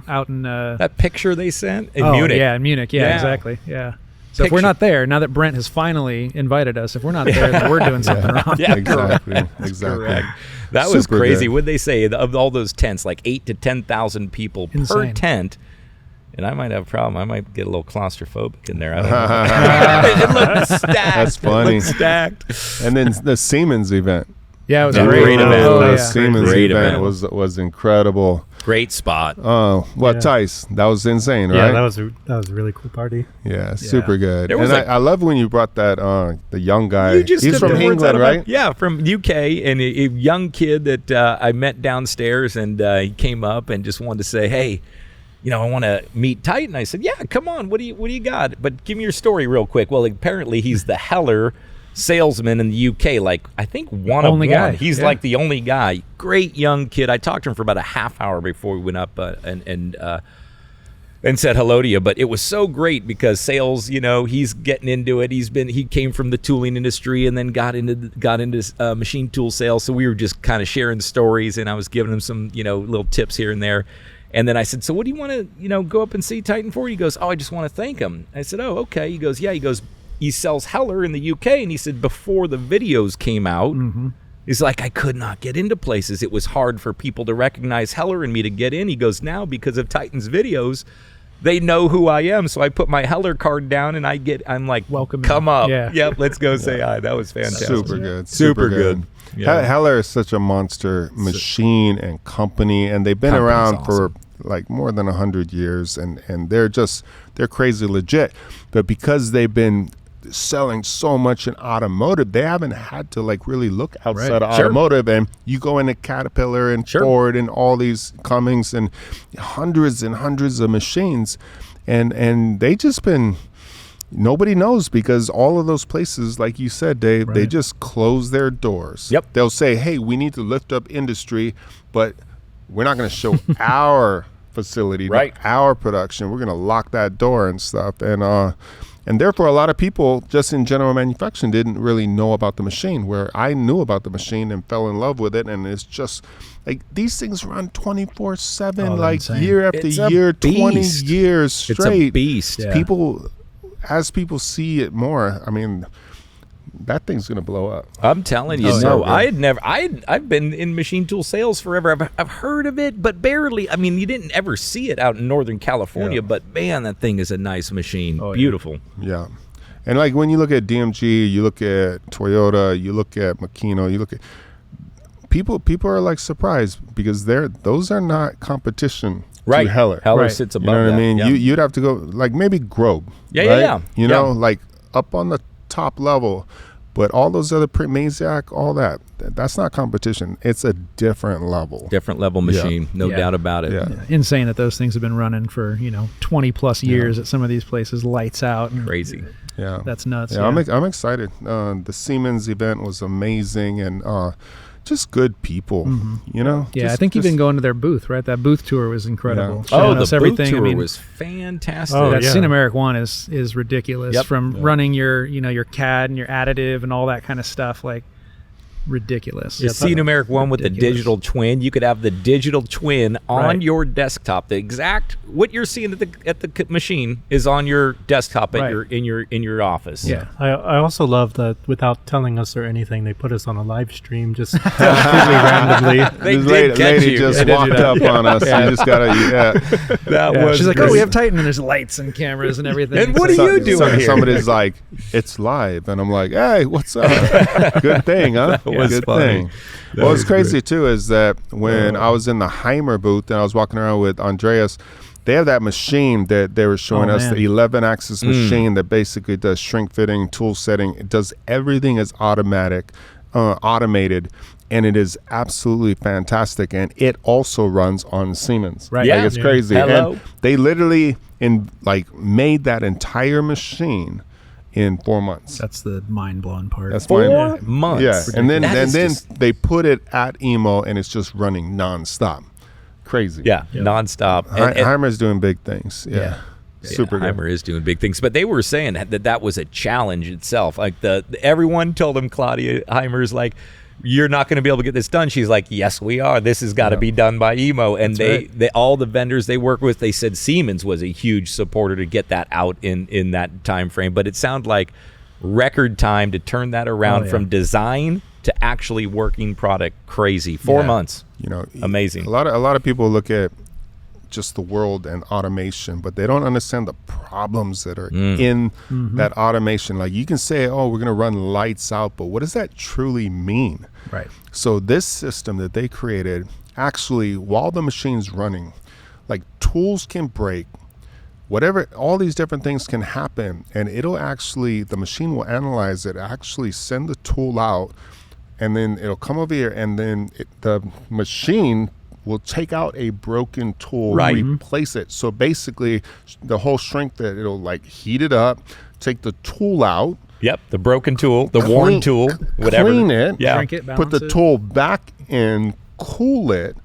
out in that picture they sent in Munich. Yeah, in Munich. Yeah, exactly. Yeah. So if we're not there, now that Brent has finally invited us, if we're not there, then we're doing something wrong. Yeah, exactly. Correct. That was Super crazy. good. What'd they say? Of all those tents, like 8,000 to 10,000 people per tent. And I might have a problem. I might get a little claustrophobic in there. I don't know. It looked stacked. That's funny. It looked stacked. And then the Siemens event. Yeah, it was Yeah, great. great event. The Siemens Great event event. was incredible. Great spot. Tice? That was insane, right? Yeah, that was a really cool party. Yeah, super good. There was And I love when you brought that the young guy. You just He's took from the words out England, of my- right? Yeah, from UK, and a young kid that I met downstairs, and he came up and just wanted to say, "Hey, I want to meet Titan." I said, "Yeah, come on. What do you got? But give me your story real quick." Well, apparently he's the Heller salesman in the UK. Like, I think one Only of one. guy. He's like the only guy. Great young kid. I talked to him for about a half hour before we went up, and and said hello to you. But it was so great because sales, he's getting into it. He came from the tooling industry and then got into machine tool sales. So we were just kind of sharing stories, and I was giving him some, little tips here and there. And then I said, so what do you want to, go up and see Titan for? He goes, oh, I just want to thank him. I said, oh, okay. He goes, yeah. He goes, he sells Heller in the UK. And he said, before the videos came out, he's like, I could not get into places. It was hard for people to recognize Heller and me to get in. He goes, now because of Titan's videos, they know who I am. So I put my Heller card down and I'm like, welcome. Come up. Yeah. Yep. Let's go say hi. That was fantastic. Super good. Super good. Yeah. Heller is such a monster machine and company, and they've been around awesome. for like more than 100 years, and they're crazy legit. But because they've been selling so much in automotive, they haven't had to like really look outside of automotive. And you go into Caterpillar and Ford and all these Cummins and hundreds of machines, and they just been, nobody knows, because all of those places, like you said, Dave, they just close their doors. Yep. They'll say, hey, we need to lift up industry, but we're not going to show our facility, our production. We're going to lock that door and stuff. And therefore, a lot of people just in general manufacturing didn't really know about the machine, where I knew about the machine and fell in love with it. And it's just like these things run 24/7, like insane. year after year, 20 years straight. It's a beast. Yeah. As people see it more, I mean, that thing's gonna blow up. I'm telling you, I've been in machine tool sales forever. I've heard of it, but barely. I mean, you didn't ever see it out in Northern California, but man, that thing is a nice machine. Beautiful. Yeah. And like when you look at DMG, you look at Toyota, you look at Makino, you look at people are like surprised, because those are not competition to Heller. Heller sits above that. You know what I mean? Yeah. You'd have to go like maybe Grobe. Yeah. You know, like up on the top level. But all those other Mazak, all that's not competition. It's a different level. Different level machine, no doubt about it. Yeah. Insane that those things have been running for 20 plus years at some of these places, lights out. And Crazy. Yeah, that's nuts. Yeah, I'm excited. The Siemens event was amazing, and just good people. I think you've been going to their booth, right? That booth tour was incredible. Yeah. Showing the us booth everything. tour was fantastic. That CNC one is ridiculous. Yep. From running your your CAD and your additive and all that kind of stuff, like ridiculous. The CNC one with the digital twin, you could have the digital twin on your desktop. The exact what you're seeing at the machine is on your desktop at in your office. Yeah. I also love that without telling us or anything, they put us on a live stream just completely randomly. This lady just walked up on us. You just gotta that was. She's like, oh, we have Titan, and there's lights and cameras and everything. And what are you doing here? Somebody's like, it's live, and I'm like, hey, what's up? Good thing, huh? Was funny. Well, what's crazy too is that when I was in the Haimer booth and I was walking around with Andreas, they have that machine that they were showing us, the 11-axis machine that basically does shrink fitting, tool setting. It does everything as automated, and it is absolutely fantastic. And it also runs on Siemens. Right. Like, it's crazy. Hello. And they literally made that entire machine in 4 months. That's the mind-blowing part. That's 4 months. Yeah, and then just they put it at EMO, and it's just running nonstop. Crazy. Yeah, nonstop. Haimer's doing big things. Yeah. Super good. Haimer is doing big things, but they were saying that was a challenge itself. Like everyone told him, Claudia Haimer's like, you're not going to be able to get this done. She's like, yes, we are. This has got to be done by EMO. And they all the vendors they work with, they said Siemens was a huge supporter to get that out in that time frame. But it sounded like record time to turn that around from design to actually working product. Crazy. 4 months. Amazing. A lot of people look at just the world and automation, but they don't understand the problems that are in that automation. Like you can say, oh, we're going to run lights out, but what does that truly mean? Right. So this system that they created, actually, while the machine's running, like tools can break, whatever, all these different things can happen, and the machine will analyze it, actually send the tool out, and then it'll come over here, and then the machine will take out a broken tool, replace it. So basically, the whole shrink that it'll like heat it up, take the tool out. Yep, the broken tool, the worn tool, whatever. Clean it, yeah. Shrink it, put the balance it. tool back in, cool it,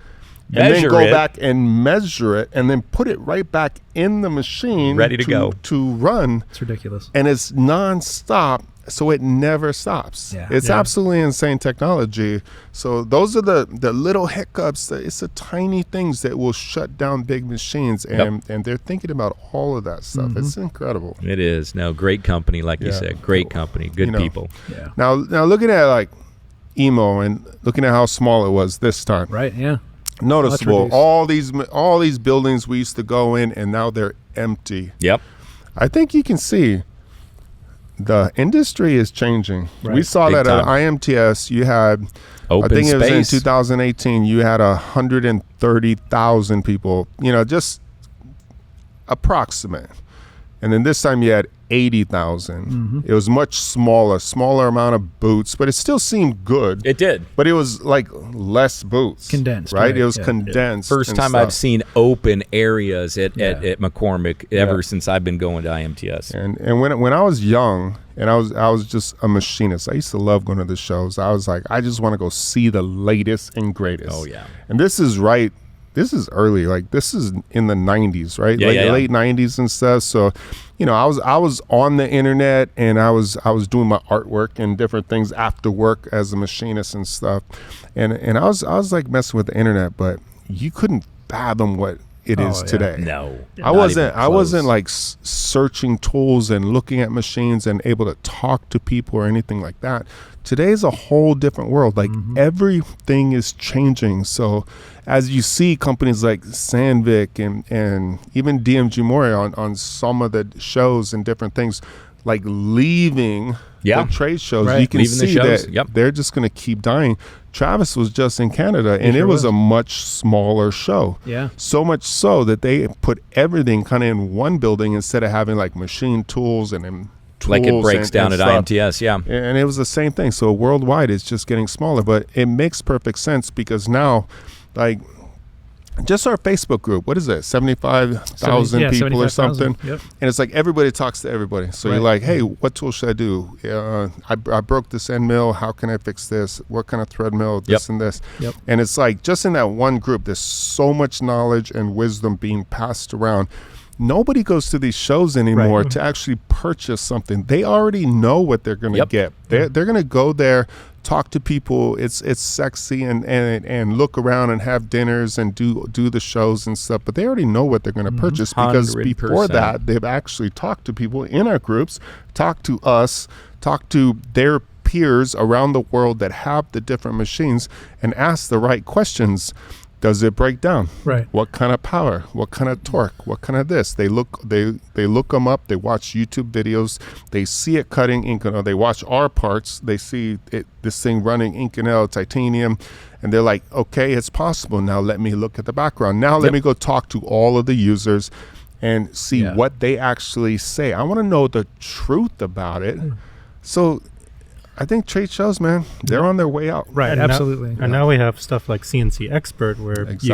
and then go it. back and measure it, and then put it right back in the machine, Ready to go. to run. It's ridiculous. And it's nonstop, so it never stops. Yeah. It's absolutely insane technology. So those are the little hiccups. It's the tiny things that will shut down big machines, and they're thinking about all of that stuff. It's incredible. It is. No, great company, like you said. Great company, good people. Yeah. Now looking at like EMO and looking at how small it was this time. Right. Yeah. Noticeable. reduced. All these buildings we used to go in, and now they're empty. Yep. I think you can see the industry is changing. Right. We saw Big that at time. IMTS. You had, Open I think it was in space. 2018, you had 130,000 people, just approximate. And then this time you had 80,000. It was much smaller amount of booths, but it still seemed good. It did. But it was like less booths. Condensed, Right? right, It was yeah. condensed. First and time stuff. I've seen open areas at McCormick ever Yeah. since I've been going to IMTS. And when I was young and I was just a machinist, I used to love going to the shows. I was like, I just want to go see the latest and greatest. Oh, yeah. And this is early, like this is in the 90s, right? Yeah, yeah. Late 90s and stuff. So, I was on the internet, and I was doing my artwork and different things after work as a machinist and stuff. And I was like messing with the internet, but you couldn't fathom what it is today. No. I wasn't like searching tools and looking at machines and able to talk to people or anything like that. Today's a whole different world. Like everything is changing. So as you see companies like Sandvik and even DMG Mori on some of the shows and different things, like leaving the trade shows, Right. you can Leaving the see shows. that they're just going to keep dying. Travis was just in Canada, and it was a much smaller show. Yeah. So much so that they put everything kind of in one building instead of having like machine tools and then tools. Like it breaks and down at stuff. IMTS, yeah. And it was the same thing. So worldwide, it's just getting smaller, but it makes perfect sense because now, just our Facebook group, what is it, 75,000 people or 75,000. something? Yep. And it's like everybody talks to everybody. So you're like, hey, what tool should I do? I broke this end mill. How can I fix this? What kind of thread mill? This and this. Yep. And it's like just in that one group, there's so much knowledge and wisdom being passed around. Nobody goes to these shows anymore to actually purchase something. They already know what they're going to get. They're going to go there, talk to people. It's sexy and look around and have dinners and do the shows and stuff. But they already know what they're going to purchase because 100%. before that, they've actually talked to people in our groups, talked to us, talked to their peers around the world that have the different machines and asked the right questions. Does it break down? Right. What kind of power? What kind of torque? What kind of this? They look them up. They watch YouTube videos. They see it cutting Inconel. They watch our parts. They see this thing running Inconel titanium, and they're like, okay, it's possible. Now let me look at the background. Now let me go talk to all of the users and see what they actually say. I want to know the truth about it. So I think trade shows, man, they're on their way out. Right. And Absolutely. And now we have stuff like CNC Expert where Exactly.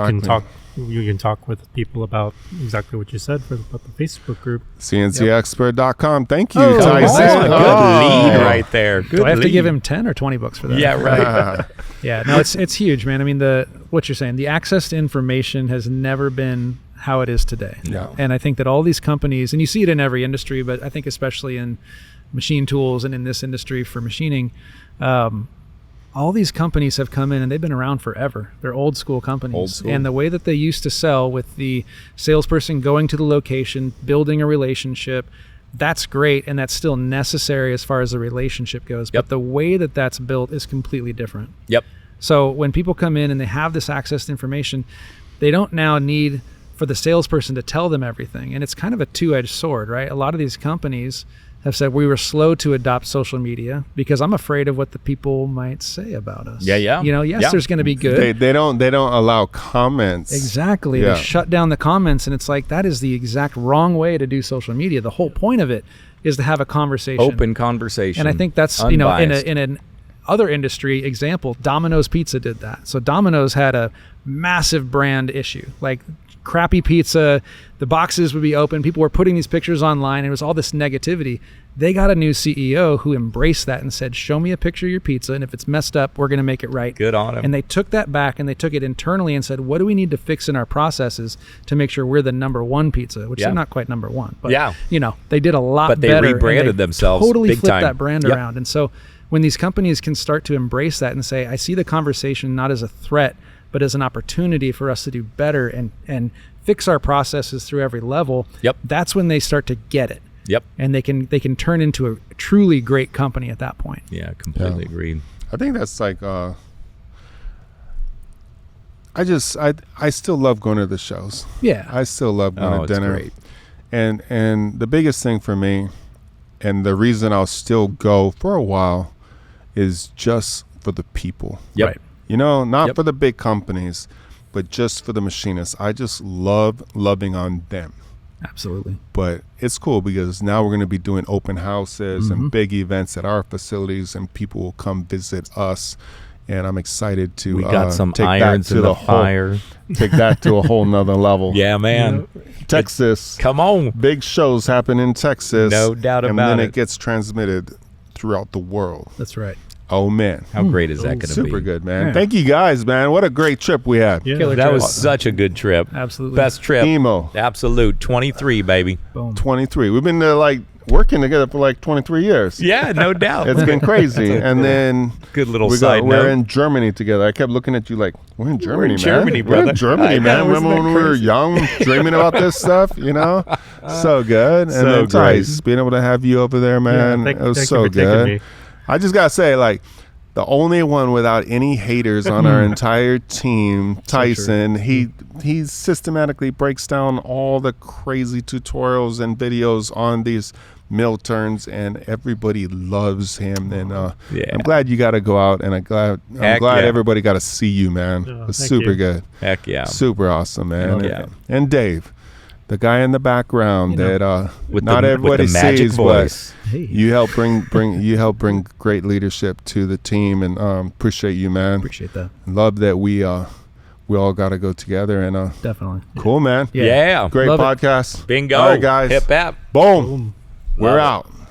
you can talk with people about exactly what you said about the Facebook group. CNCExpert.com. Thank you, Oh, Tyson. that's Good lead right there. Good Do I have to give lead. him 10 or 20 bucks for that? Yeah, right. Yeah, no, it's huge, man. I mean, what you're saying, the access to information has never been how it is today. Yeah. And I think that all these companies, and you see it in every industry, but I think especially in machine tools and in this industry for machining, all these companies have come in and they've been around forever. They're old school companies. Old school. And the way that they used to sell with the salesperson going to the location, building a relationship, that's great, and that's still necessary as far as the relationship goes. Yep. But the way that that's built is completely different. Yep. So when people come in and they have this access to information, they don't now need for the salesperson to tell them everything. And it's kind of a two-edged sword, right? A lot of these companies have said we were slow to adopt social media because I'm afraid of what the people might say about us. Yeah. There's going to be good. They don't allow comments. Exactly. Yeah. They shut down the comments, and it's like that is the exact wrong way to do social media. The whole point of it is to have a conversation. Open conversation. And I think that's, Unbiased. in an other industry example, Domino's Pizza did that. So Domino's had a massive brand issue. Like crappy pizza. The boxes would be open. People were putting these pictures online. It was all this negativity. They got a new CEO who embraced that and said, show me a picture of your pizza, and if it's messed up, we're going to make it right. Good on him. And they took that back and they took it internally and said, what do we need to fix in our processes to make sure we're the number one pizza, which they're not quite number one. But, you know, they did a lot better. But they rebranded themselves totally big flipped time. that brand around. And so when these companies can start to embrace that and say, I see the conversation not as a threat, but as an opportunity for us to do better and fix our processes through every level, that's when they start to get it. And they can turn into a truly great company at that point. Yeah, completely agreed. I think that's like I still love going to the shows. Yeah. I still love going to dinner. Great. And the biggest thing for me, and the reason I'll still go for a while, is just for the people. Right. You know, not for the big companies, but just for the machinists. I just love loving on them. Absolutely. But it's cool because now we're going to be doing open houses and big events at our facilities, and people will come visit us. And I'm excited to we got some take irons that to in the fire. Take that to a whole nother level. Yeah, man. Texas. Come on. Big shows happen in Texas. No doubt about it. And then it gets transmitted throughout the world. That's right. Oh, man. How great is that going to be? Super good, man. Thank you guys, man. What a great trip we had. Yeah. Killer That trip. was such a good trip. Absolutely. Best trip. EMO. Absolute. 23, baby. Boom. 23. We've been working together for 23 years. Yeah, no doubt. It's been crazy. And then Good little side we're note. in Germany together. I kept looking at you like, we're in Germany, man. Germany, We're brother. in Germany, I man. know, isn't Remember that when we were crazy? young, dreaming about this stuff, you know? So good. And So then great. Tice, being able to have you over there, man, thank it was you so for taking good. me. I just got to say, the only one without any haters on our entire team, Tyson, he systematically breaks down all the crazy tutorials and videos on these mill turns, and everybody loves him. And I'm glad you got to go out, and I'm glad everybody got to see you, man. Oh, It was thank super you. good. Heck yeah. Super awesome, man. Heck yeah. And Dave, the guy in the background that With not the everybody magic sees, voice. Hey. you help bring great leadership to the team, and appreciate you, man. Appreciate that. Love that we all got to go together, and Definitely. cool, man. Yeah. Great Love it. podcast. Bingo. All right, guys. Hip hap. Boom. We're Love it. out.